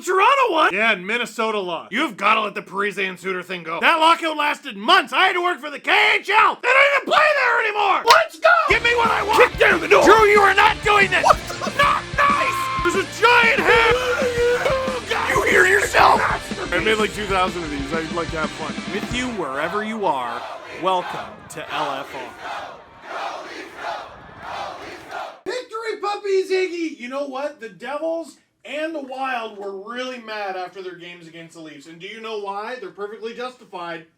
Toronto won. Yeah, and Minnesota lost. You've got to let the Parise and Suter thing go. That lockout lasted months. I had to work for the KHL. They don't even play there anymore. Let's go. Give me what I want. Kick down the door. Drew, you are not doing this. Not nice. There's a giant head. You hear yourself. I made like 2,000 of these. I'd like to have fun. With you wherever you are, welcome to LFR. Victory puppies, Iggy! You know what? The Devils and the Wild were really mad after their games against the Leafs. And do you know why? They're perfectly justified.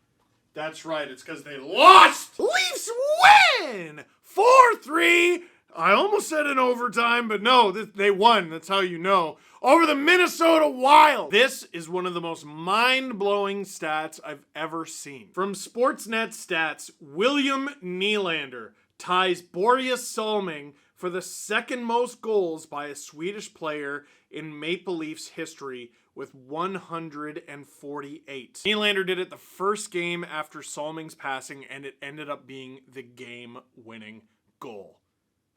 That's right. It's because they lost! Leafs win! 4-3. I almost said in overtime, but no, they won. That's how you know. Over the Minnesota Wild. This is one of the most mind-blowing stats I've ever seen. From Sportsnet Stats, William Nylander ties Borje Salming for the second most goals by a Swedish player in Maple Leafs history with 148. Nylander did it the first game after Salming's passing, and it ended up being the game-winning goal.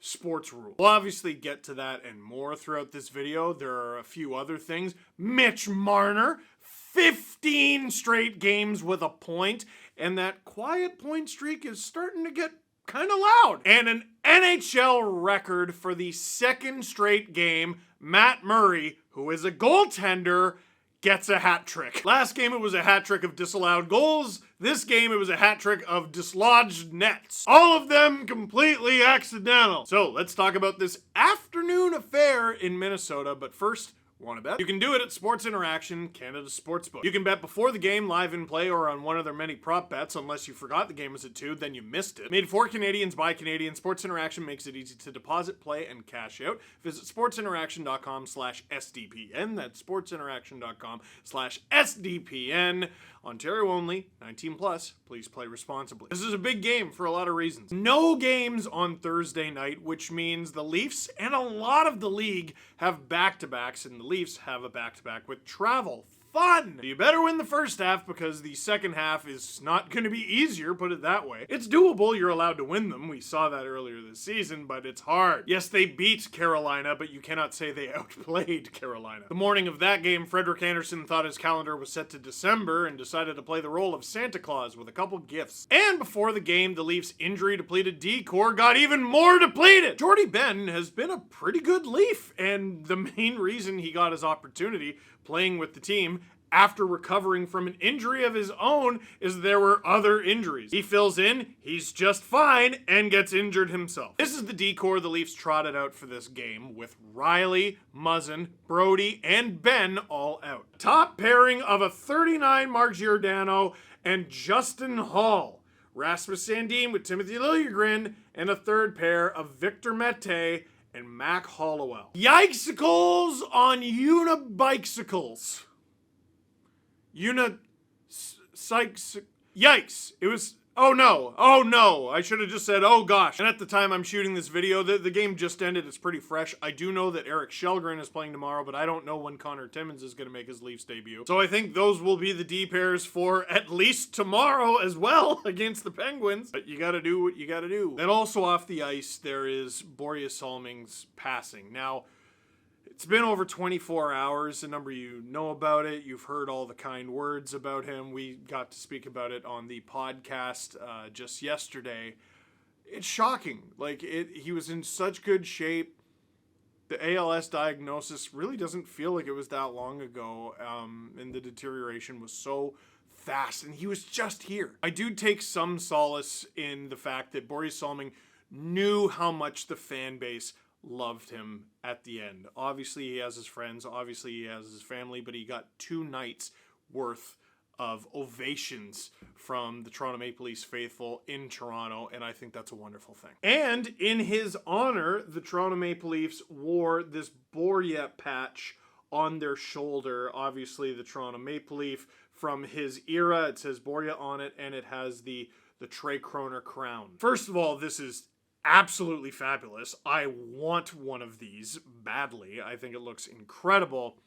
Sports rule. We'll obviously get to that and more throughout this video. There are a few other things. Mitch Marner, 15 straight games with a point, and that quiet point streak is starting to get kind of loud. And an NHL record for the second straight game, Matt Murray, who is a goaltender, gets a hat trick. Last game it was a hat trick of disallowed goals. This game it was a hat trick of dislodged nets. All of them completely accidental. So let's talk about this afternoon affair in Minnesota, but first, want to bet? You can do it at Sports Interaction, Canada's sportsbook. You can bet before the game, live in play, or on one of their many prop bets, unless you forgot the game was at 2, then you missed it. Made for Canadians by Canadians, Sports Interaction makes it easy to deposit, play, and cash out. Visit sportsinteraction.com/SDPN. That's sportsinteraction.com/SDPN. Ontario only, 18 plus. Please play responsibly. This is a big game for a lot of reasons. No games on Thursday night, which means the Leafs and a lot of the league have back-to-backs, and the Leafs have a back-to-back with travel. Fun! You better win the first half because the second half is not going to be easier, put it that way. It's doable, you're allowed to win them. We saw that earlier this season, but it's hard. Yes, they beat Carolina, but you cannot say they outplayed Carolina. The morning of that game, Frederik Andersen thought his calendar was set to December and decided to play the role of Santa Claus with a couple gifts. And before the game, the Leafs' injury-depleted D-core got even more depleted! Jordy Ben has been a pretty good Leaf, and the main reason he got his opportunity playing with the team after recovering from an injury of his own is there were other injuries. He fills in, he's just fine, and gets injured himself. This is the D-core the Leafs trotted out for this game, with Riley, Muzzin, Brody, and Ben all out. Top pairing of a 39 Mark Giordano and Justin Hall. Rasmus Sandin with Timothy Liljegren, and a third pair of Victor Mete and Mac Hollowell. Yikesicles on unibicycles. Yikes. It was, oh no. I should have just said, oh gosh. And at the time I'm shooting this video, the game just ended. It's pretty fresh. I do know that Eric Källgren is playing tomorrow, but I don't know when Connor Timmins is going to make his Leafs debut. So I think those will be the D pairs for at least tomorrow as well against the Penguins. But you gotta do what you gotta do. Then also off the ice, there is Borje Salming's passing. Now, it's been over 24 hours. A number of you know about it. You've heard all the kind words about him. We got to speak about it on the podcast just yesterday. It's shocking. He was in such good shape. The ALS diagnosis really doesn't feel like it was that long ago. And the deterioration was so fast. And he was just here. I do take some solace in the fact that Borje Salming knew how much the fan base loved him at the end. Obviously he has his friends, obviously he has his family, but he got 2 nights worth of ovations from the Toronto Maple Leafs faithful in Toronto, and I think that's a wonderful thing. And in his honor, the Toronto Maple Leafs wore this Borje patch on their shoulder. Obviously the Toronto Maple Leaf from his era, it says Borje on it, and it has the Trey Kroner crown. First of all, this is absolutely fabulous. I want one of these badly. I think it looks incredible.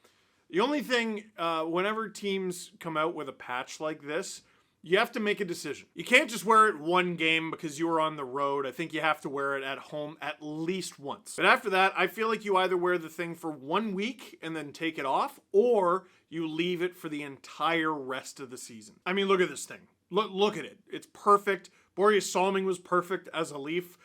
The only thing, whenever teams come out with a patch like this, you have to make a decision. You can't just wear it one game because you were on the road. I think you have to wear it at home at least once. But after that, I feel like you either wear the thing for 1 week and then take it off, or you leave it for the entire rest of the season. I mean, look at this thing. Look at it. It's perfect. Borje Salming was perfect as a Leaf.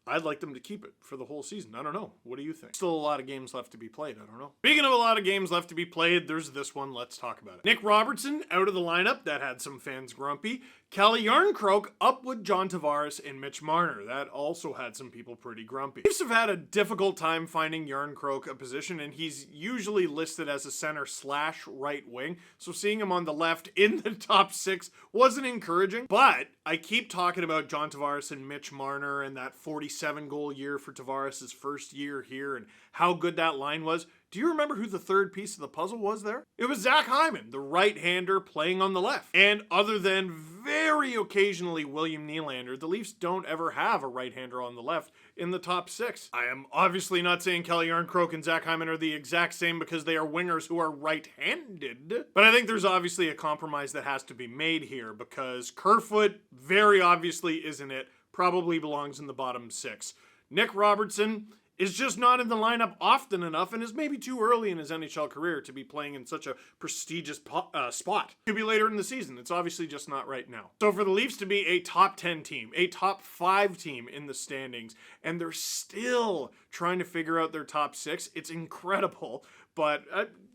I'd like them to keep it for the whole season. I don't know. What do you think? Still a lot of games left to be played. I don't know. Speaking of a lot of games left to be played, there's this one. Let's talk about it. Nick Robertson out of the lineup. That had some fans grumpy. Calle Järnkrok up with John Tavares and Mitch Marner. That also had some people pretty grumpy. Leafs have had a difficult time finding Järnkrok a position, and he's usually listed as a center / right wing. So seeing him on the left in the top 6 wasn't encouraging. But I keep talking about John Tavares and Mitch Marner and that 47-goal year for Tavares' first year here and how good that line was. Do you remember who the third piece of the puzzle was there? It was Zach Hyman, the right-hander playing on the left. And other than very occasionally William Nylander, the Leafs don't ever have a right-hander on the left in the top 6. I am obviously not saying Calle Järnkrok and Zach Hyman are the exact same because they are wingers who are right-handed. But I think there's obviously a compromise that has to be made here because Kerfoot very obviously isn't it, probably belongs in the bottom 6. Nick Robertson is just not in the lineup often enough and is maybe too early in his NHL career to be playing in such a prestigious spot. Could be later in the season. It's obviously just not right now. So for the Leafs to be a top 10 team, a top 5 team in the standings, and they're still trying to figure out their top 6, it's incredible. But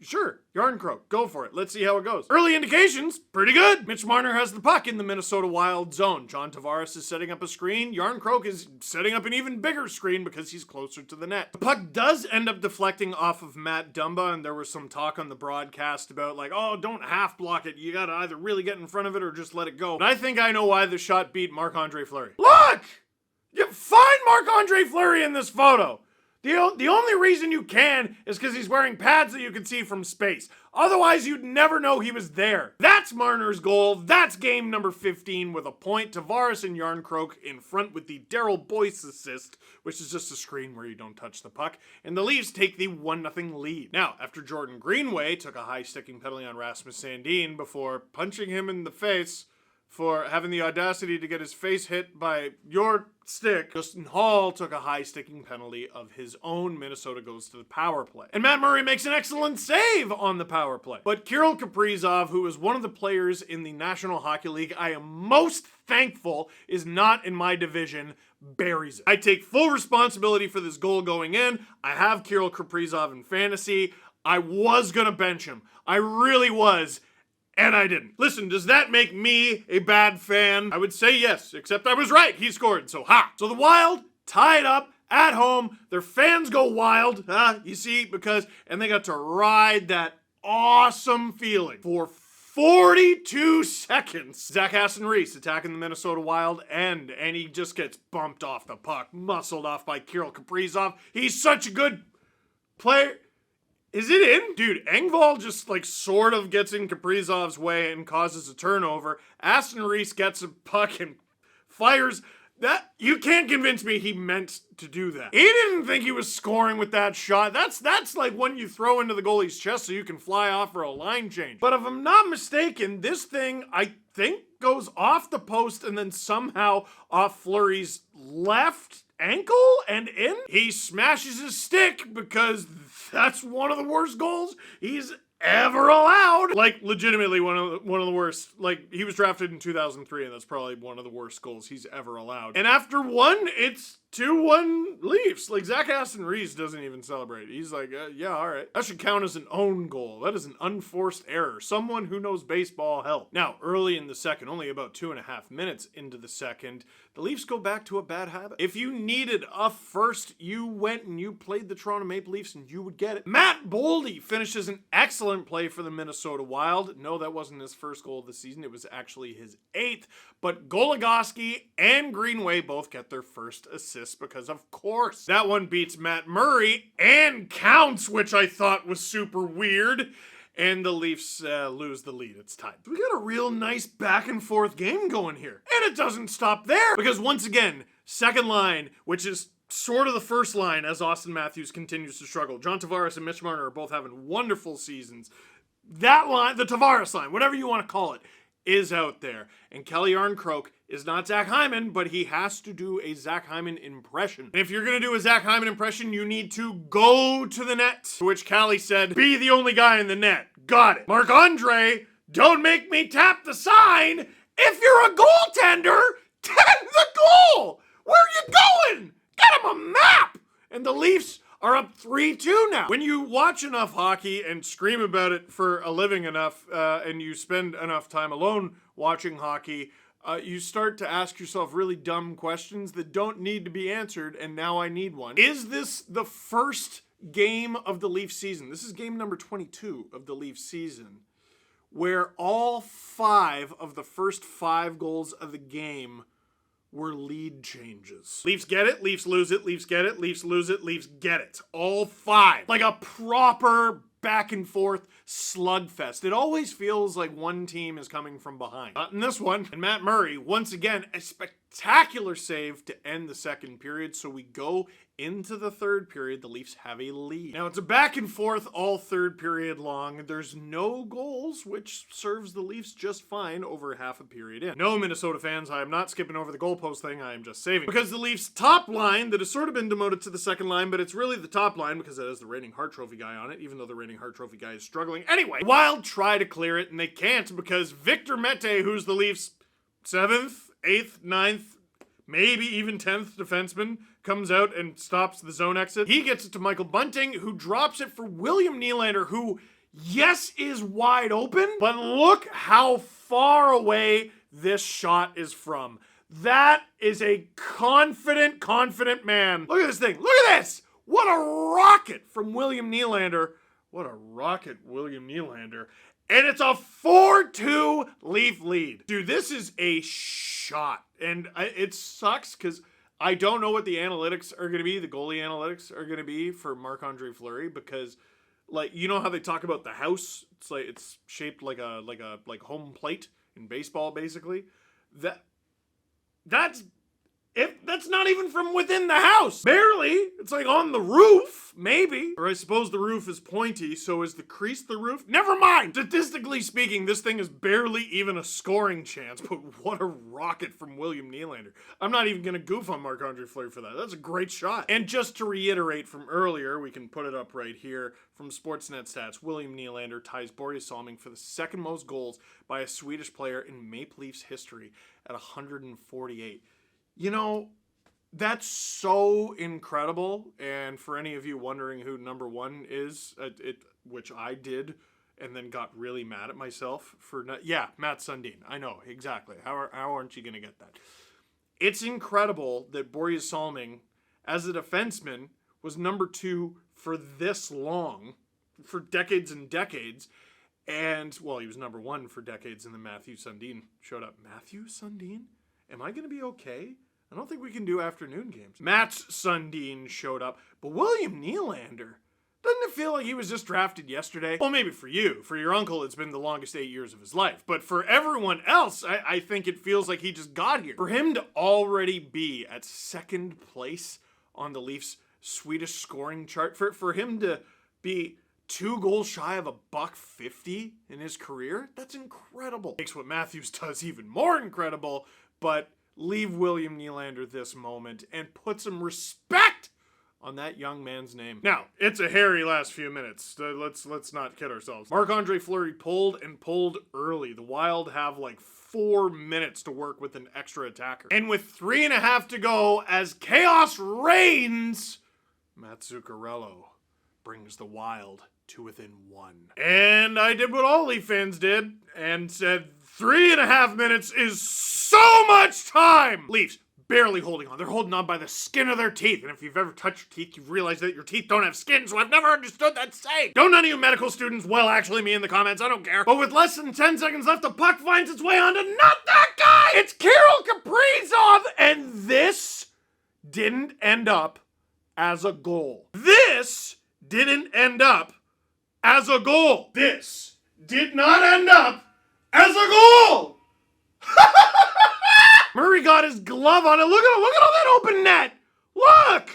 sure, Järnkrok, go for it. Let's see how it goes. Early indications, pretty good. Mitch Marner has the puck in the Minnesota Wild zone. John Tavares is setting up a screen. Järnkrok is setting up an even bigger screen because he's closer to the net. The puck does end up deflecting off of Matt Dumba, and there was some talk on the broadcast about like, oh, don't half block it. You gotta either really get in front of it or just let it go. But I think I know why the shot beat Marc-Andre Fleury. Look! You find Marc-Andre Fleury in this photo. The only reason you can is because he's wearing pads that you can see from space. Otherwise, you'd never know he was there. That's Marner's goal. That's game number 15 with a point. Tavares and Järnkrok in front with the Daryl Boyce assist, which is just a screen where you don't touch the puck. And the Leafs take the 1-0 lead. Now, after Jordan Greenway took a high-sticking penalty on Rasmus Sandin before punching him in the face for having the audacity to get his face hit by your stick, Justin Hall took a high-sticking penalty of his own. Minnesota goes to the power play. And Matt Murray makes an excellent save on the power play. But Kirill Caprizov, who is one of the players in the National Hockey League I am most thankful is not in my division, buries it. I take full responsibility for this goal going in. I have Kirill Kaprizov in fantasy. I was gonna bench him. I really was. And I didn't. Listen, does that make me a bad fan? I would say yes, except I was right. He scored, so ha. So the Wild tied up at home. Their fans go wild, you see, and they got to ride that awesome feeling for 42 seconds. Zach Aston-Reese attacking the Minnesota Wild end, and he just gets bumped off the puck, muscled off by Kirill Kaprizov. He's such a good player. Is it in? Dude, Engvall just sort of gets in Kaprizov's way and causes a turnover. Aston-Reese gets a puck and fires. That, you can't convince me he meant to do that. He didn't think he was scoring with that shot. That's like when you throw into the goalie's chest so you can fly off for a line change. But if I'm not mistaken, this thing, I think, goes off the post and then somehow off Fleury's left ankle and in. He smashes his stick because that's one of the worst goals he's ever allowed. Legitimately one of the worst. He was drafted in 2003 and that's probably one of the worst goals he's ever allowed. And after one, it's 2-1 Leafs. Zach Aston-Reese doesn't even celebrate. He's like, yeah, all right. That should count as an own goal. That is an unforced error. Someone who knows baseball help. Now, early in the second, only about 2.5 minutes into the second, the Leafs go back to a bad habit. If you needed a first, you went and you played the Toronto Maple Leafs and you would get it. Matt Boldy finishes an excellent play for the Minnesota Wild. No, that wasn't his first goal of the season. It was actually his 8th. But Goligoski and Greenway both get their first assist because of course that one beats Matt Murray and counts, which I thought was super weird. And the Leafs lose the lead. It's tied. We got a real nice back and forth game going here. And it doesn't stop there because once again, second line, which is sort of the first line as Austin Matthews continues to struggle. John Tavares and Mitch Marner are both having wonderful seasons. That line, the Tavares line, whatever you want to call it, is out there. And Kelly Arncroke is not Zach Hyman, but he has to do a Zach Hyman impression. And if you're going to do a Zach Hyman impression, you need to go to the net. To which Callie said, be the only guy in the net. Got it. Marc-Andre, don't make me tap the sign. If you're a goaltender, tend the goal. Where are you going? Get him a map. And the Leafs are up 3-2 now. When you watch enough hockey and scream about it for a living enough, and you spend enough time alone watching hockey, you start to ask yourself really dumb questions that don't need to be answered, and now I need one. Is this the first game of the Leafs season? This is game number 22 of the Leafs season, where all 5 of the first 5 goals of the game were lead changes. Leafs get it, Leafs lose it, Leafs get it, Leafs lose it, Leafs get it. All 5. Like a proper back and forth slugfest. It always feels like one team is coming from behind. Not in this one. And Matt Murray, once again, a spectacular save to end the second period. So we go into the third period. The Leafs have a lead. Now it's a back and forth all third period long. There's no goals, which serves the Leafs just fine over half a period in. No, Minnesota fans, I am not skipping over the goalpost thing. I am just saving. Because the Leafs top line that has sort of been demoted to the second line, but it's really the top line because it has the reigning Hart Trophy guy on it, even though the reigning Hart Trophy guy is struggling. Anyway, the Wild try to clear it, and they can't because Victor Mete, who's the Leafs' 7th, 8th, 9th, maybe even 10th defenseman, comes out and stops the zone exit. He gets it to Michael Bunting, who drops it for William Nylander, who, yes, is wide open, but look how far away this shot is from. That is a confident man. Look at this thing. Look at this. What a rocket from William Nylander. What a rocket, William Nylander. And it's a 4-2 Leaf lead. Dude, this is a shot. And it sucks because I don't know what the analytics are going to be, the goalie analytics are going to be for Marc-Andre Fleury, because, like, you know how they talk about the house? It's like it's shaped like a home plate in baseball, basically. That's not even from within the house. Barely. It's like on the roof, maybe. Or I suppose the roof is pointy, so is the crease the roof? Never mind! Statistically speaking, this thing is barely even a scoring chance, but what a rocket from William Nylander. I'm not even gonna goof on Marc-Andre Fleury for that. That's a great shot. And just to reiterate from earlier, we can put it up right here, from Sportsnet stats, William Nylander ties Borje Salming for the second most goals by a Swedish player in Maple Leafs history at 148. You know, that's so incredible, and for any of you wondering who number 1 is, which I did, and then got really mad at myself for not, yeah, Matt Sundin. I know, exactly. How aren't you going to get that? It's incredible that Borje Salming, as a defenseman, was number 2 for this long, for decades and decades, and, well, he was number 1 for decades, and then Matthew Sundin showed up. Matthew Sundin? Am I going to be okay? I don't think we can do afternoon games. Matt Sundin showed up, but William Nylander, doesn't it feel like he was just drafted yesterday? Well, maybe for you. For your uncle, it's been the longest 8 years of his life. But for everyone else, I think it feels like he just got here. For him to already be at second place on the Leafs' Swedish scoring chart, for him to be 2 goals shy of $150 in his career, that's incredible. Makes what Matthews does even more incredible, but leave William Nylander this moment and put some respect on that young man's name. Now, it's a hairy last few minutes. Let's not kid ourselves. Marc-Andre Fleury pulled early. The Wild have like 4 minutes to work with an extra attacker. And with 3.5 to go, as chaos reigns, Matt Zuccarello brings the Wild to within 1. And I did what all Leaf fans did and said 3.5 minutes is so much time! Leafs barely holding on. They're holding on by the skin of their teeth. And if you've ever touched your teeth, you've realized that your teeth don't have skin, so I've never understood that saying. Don't none of you medical students, well, actually me in the comments, I don't care. But with less than 10 seconds left, the puck finds its way onto not that guy! It's Kirill Kaprizov! And this didn't end up as a goal. This didn't end up as a goal. This did not end up as a goal! Murray got his glove on it. Look at all that open net. Look!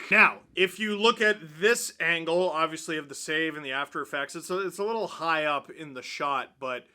Now, if you look at this angle, obviously of the save and the after effects, it's a little high up in the shot, but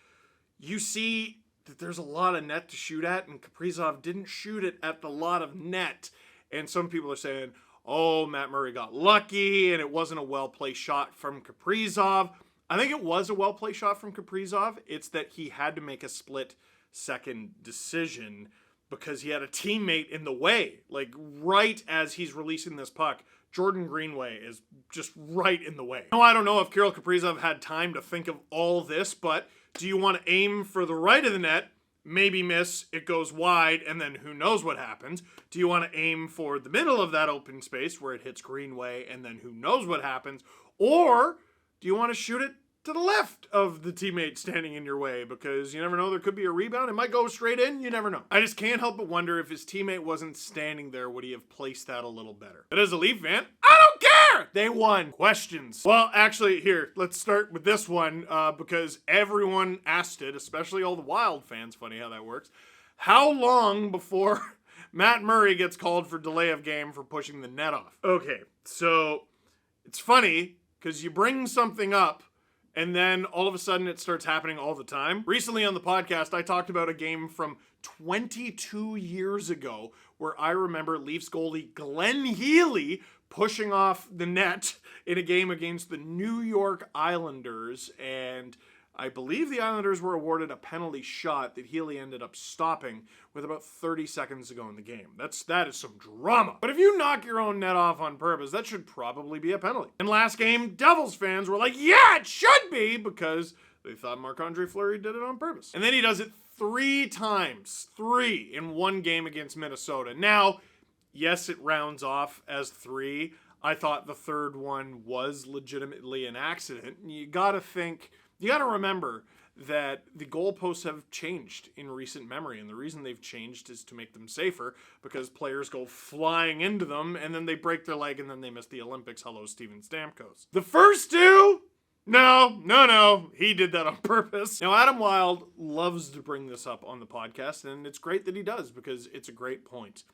you see that there's a lot of net to shoot at, and Caprizov didn't shoot it at the lot of net. And some people are saying, oh, Matt Murray got lucky, and it wasn't a well-placed shot from Caprizov. I think it was a well-placed shot from Caprizov. It's that he had to make a split-second decision because he had a teammate in the way. Like, right as he's releasing this puck, Jordan Greenway is just right in the way. Now, I don't know if Kirill Kaprizov had time to think of all this, but do you want to aim for the right of the net, maybe miss, it goes wide, and then who knows what happens? Do you want to aim for the middle of that open space where it hits Greenway, and then who knows what happens? Or do you want to shoot it to the left of the teammate standing in your way? Because you never know, there could be a rebound. It might go straight in. You never know. I just can't help but wonder if his teammate wasn't standing there, would he have placed that a little better? But as a Leaf fan, I don't care! They won. Questions. Well, actually, here, let's start with this one because everyone asked it, especially all the Wild fans. Funny how that works. How long before Matt Murray gets called for delay of game for pushing the net off? Okay, so it's funny because you bring something up and then all of a sudden it starts happening all the time. Recently on the podcast, I talked about a game from 22 years ago where I remember Leafs goalie Glenn Healy pushing off the net in a game against the New York Islanders. And I believe the Islanders were awarded a penalty shot that Healy ended up stopping with about 30 seconds to go in the game. That is some drama. But if you knock your own net off on purpose, that should probably be a penalty. And last game, Devils fans were like, yeah, it should be, because they thought Marc-Andre Fleury did it on purpose. And then he does it 3 times. 3 in one game against Minnesota. Now, yes, it rounds off as 3. I thought the third one was legitimately an accident. You gotta remember that the goalposts have changed in recent memory, and the reason they've changed is to make them safer, because players go flying into them, and then they break their leg, and then they miss the Olympics. Hello, Steven Stamkos. The first 2? No, he did that on purpose. Now, Adam Wilde loves to bring this up on the podcast, and it's great that he does, because it's a great point.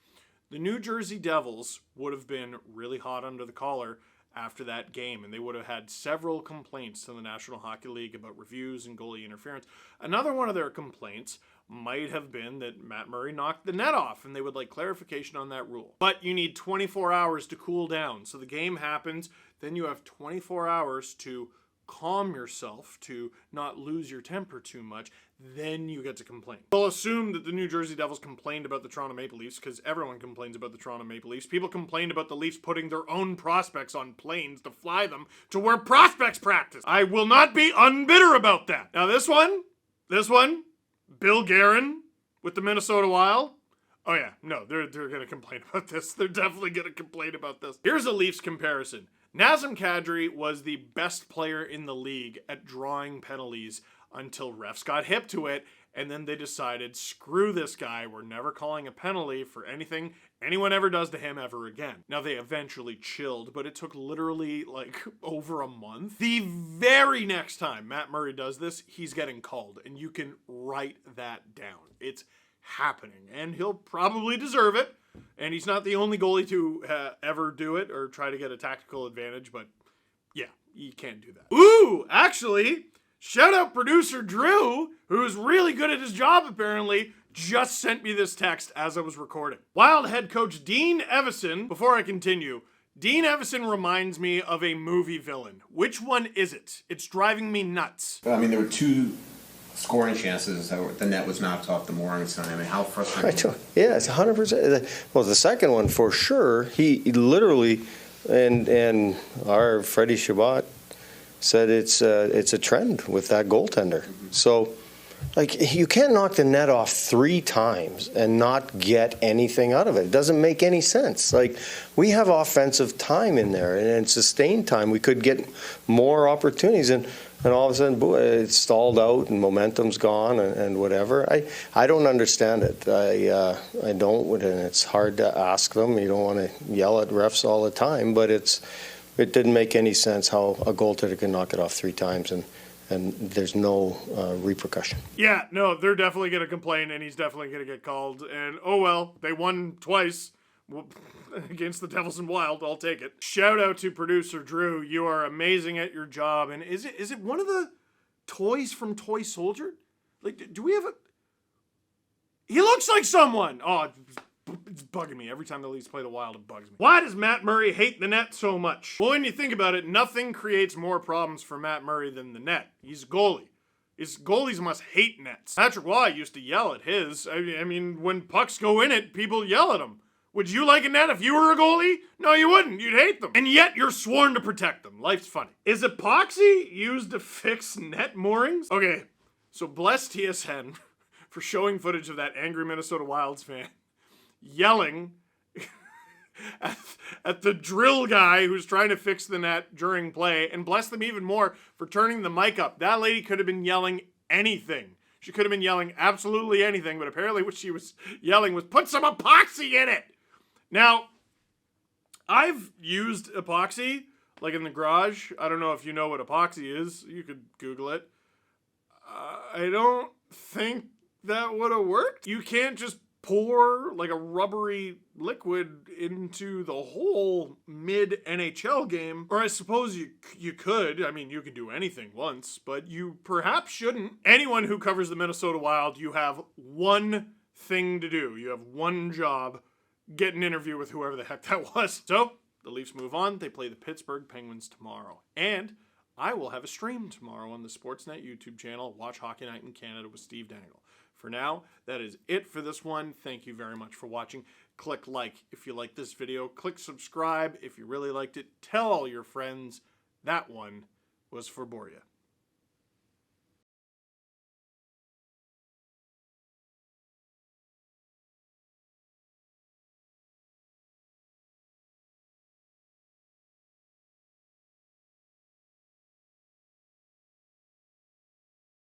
The New Jersey Devils would have been really hot under the collar after that game, and they would have had several complaints to the National Hockey League about reviews and goalie interference. Another one of their complaints might have been that Matt Murray knocked the net off, and they would like clarification on that rule. But you need 24 hours to cool down. So the game happens, then you have 24 hours to calm yourself, to not lose your temper too much, then you get to complain. We'll assume that the New Jersey Devils complained about the Toronto Maple Leafs, because everyone complains about the Toronto Maple Leafs. People complained about the Leafs putting their own prospects on planes to fly them to where prospects practice. I will not be unbitter about that. Now this one, Bill Guerin with the Minnesota Wild. Oh yeah, no, they're going to complain about this. They're definitely going to complain about this. Here's a Leafs comparison. Nazem Kadri was the best player in the league at drawing penalties until refs got hip to it, and then they decided, screw this guy, we're never calling a penalty for anything anyone ever does to him ever again. Now, they eventually chilled, but it took literally, like, over a month. The very next time Matt Murray does this, he's getting called, and you can write that down. It's happening, and he'll probably deserve it. And he's not the only goalie to ever do it or try to get a tactical advantage, but yeah, you can't do that. Ooh, actually, shout out producer Drew, who's really good at his job apparently, just sent me this text as I was recording. Wild head coach Dean Evison, before I continue, Dean Evison reminds me of a movie villain. Which one is it? It's driving me nuts. I mean, there were 2 scoring chances. The net was knocked off the mooring sign. I mean, how frustrating. Yeah, it's 100%. Well, the second one for sure. He literally, and our Freddie Shabbat said it's a trend with that goaltender. Mm-hmm. So, like, you can't knock the net off 3 times and not get anything out of it. It doesn't make any sense. Like, we have offensive time in there and sustained time. We could get more opportunities, and all of a sudden, boy, it's stalled out and momentum's gone and whatever. I don't understand it. I don't, and it's hard to ask them. You don't want to yell at refs all the time, but it didn't make any sense how a goaltender can knock it off 3 times and there's no repercussion. Yeah, no, they're definitely going to complain, and he's definitely going to get called. And oh well, they won twice against the Devils and Wild. I'll take it. Shout out to producer Drew. You are amazing at your job. And is it one of the toys from Toy Soldier? Like, do we have a... He looks like someone! Oh, it's bugging me. Every time the Leafs play the Wild, it bugs me. Why does Matt Murray hate the net so much? Well, when you think about it, nothing creates more problems for Matt Murray than the net. He's a goalie. His goalies must hate nets. Patrick Waugh used to yell at his. I mean, when pucks go in it, people yell at him. Would you like a net if you were a goalie? No, you wouldn't. You'd hate them. And yet, you're sworn to protect them. Life's funny. Is epoxy used to fix net moorings? Okay, so bless TSN for showing footage of that angry Minnesota Wilds fan yelling at the drill guy who's trying to fix the net during play, and bless them even more for turning the mic up. That lady could have been yelling anything. She could have been yelling absolutely anything, but apparently what she was yelling was, put some epoxy in it! Now, I've used epoxy, like in the garage. I don't know if you know what epoxy is. You could Google it. I don't think that would have worked. You can't just pour like a rubbery liquid into the whole mid-NHL game. Or I suppose you could. I mean, you could do anything once, but you perhaps shouldn't. Anyone who covers the Minnesota Wild, you have one thing to do. You have one job. Get an interview with whoever the heck that was. So, the Leafs move on. They play the Pittsburgh Penguins tomorrow. And I will have a stream tomorrow on the Sportsnet YouTube channel. Watch Hockey Night in Canada with Steve Dangle. For now, that is it for this one. Thank you very much for watching. Click like if you like this video. Click subscribe if you really liked it. Tell all your friends. That one was for Borje.